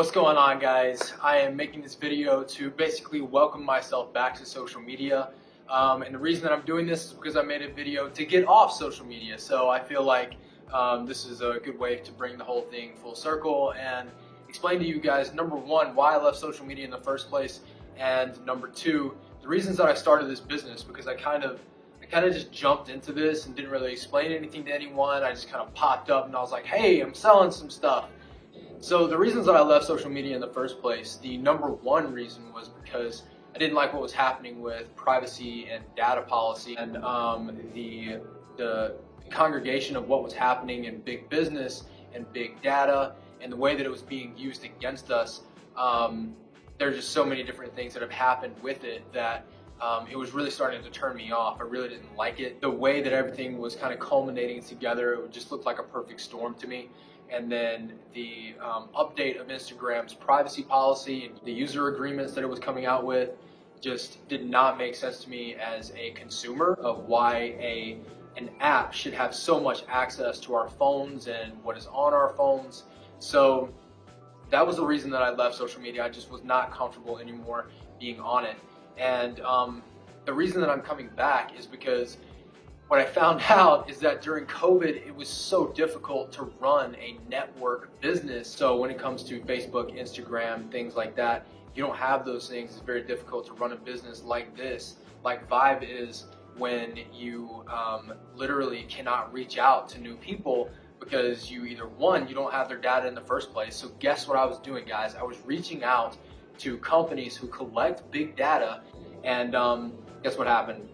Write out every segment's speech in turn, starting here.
What's going on, guys? I am making this video to basically welcome myself back to social media. And the reason that I'm doing this is because I made a video to get off social media. So I feel like this is a good way to bring the whole thing full circle and explain to you guys, number one, why I left social media in the first place, and number two, the reasons that I started this business, because I kind of just jumped into this and didn't really explain anything to anyone. I just kind of popped up and I was like, hey, I'm selling some stuff. So the reasons that I left social media in the first place, the number one reason was because I didn't like what was happening with privacy and data policy, and the congregation of what was happening in big business and big data and the way that it was being used against us. There's just so many different things that have happened with it that it was really starting to turn me off. I really didn't like it. The way that everything was kind of culminating together, it just looked like a perfect storm to me. And then the update of Instagram's privacy policy and the user agreements that it was coming out with just did not make sense to me as a consumer of why an app should have so much access to our phones and what is on our phones. So that was the reason that I left social media. I just was not comfortable anymore being on it. And the reason that I'm coming back is because what I found out is that during COVID, it was so difficult to run a network business. So when it comes to Facebook, Instagram, things like that, you don't have those things. It's very difficult to run a business like this, like Vibe is, when you literally cannot reach out to new people because you either, one, you don't have their data in the first place. So guess what I was doing, guys? I was reaching out to companies who collect big data, and guess what happened?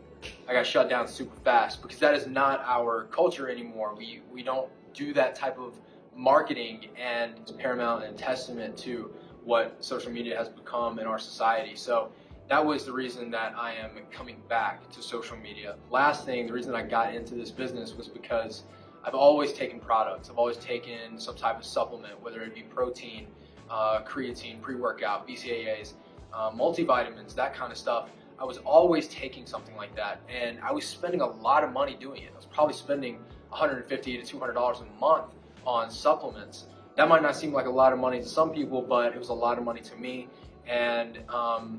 I got shut down super fast because that is not our culture anymore. We don't do that type of marketing, and it's paramount and testament to what social media has become in our society. So that was the reason that I am coming back to social media. Last thing, the reason I got into this business was because I've always taken products. I've always taken some type of supplement, whether it be protein, creatine, pre-workout, BCAAs, multivitamins, that kind of stuff. I was always taking something like that, and I was spending a lot of money doing it. I was probably spending $150 to $200 a month on supplements. That might not seem like a lot of money to some people, but it was a lot of money to me. And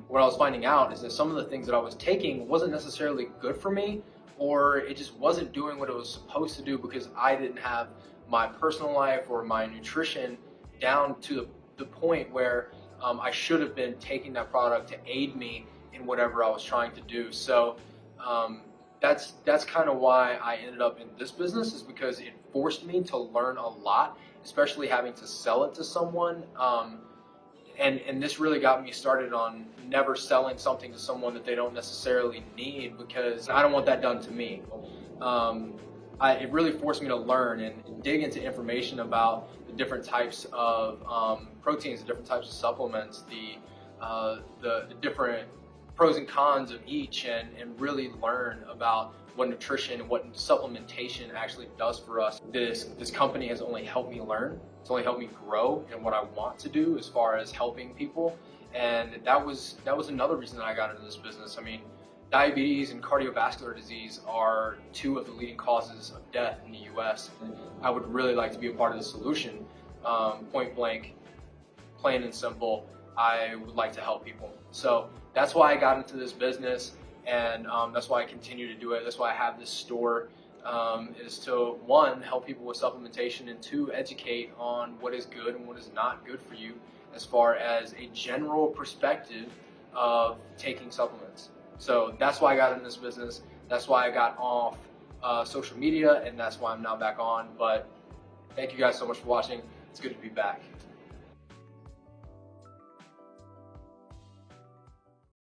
what I was finding out is that some of the things that I was taking wasn't necessarily good for me, or it just wasn't doing what it was supposed to do because I didn't have my personal life or my nutrition down to the point where I should have been taking that product to aid me in whatever I was trying to do. So that's kind of why I ended up in this business, is because it forced me to learn a lot, especially having to sell it to someone. And this really got me started on never selling something to someone that they don't necessarily need, because I don't want that done to me. It really forced me to learn and dig into information about the different types of proteins, the different types of supplements, the different pros and cons of each, and really learn about what nutrition and what supplementation actually does for us. This company has only helped me learn. It's only helped me grow in what I want to do as far as helping people. And that was another reason that I got into this business. I mean, diabetes and cardiovascular disease are two of the leading causes of death in the US. I would really like to be a part of the solution. Point blank, plain and simple, I would like to help people. So that's why I got into this business, and that's why I continue to do it. That's why I have this store, is to, one, help people with supplementation, and two, educate on what is good and what is not good for you as far as a general perspective of taking supplements. So that's why I got in this business. That's why I got off social media, and that's why I'm now back on. But thank you guys so much for watching. It's good to be back.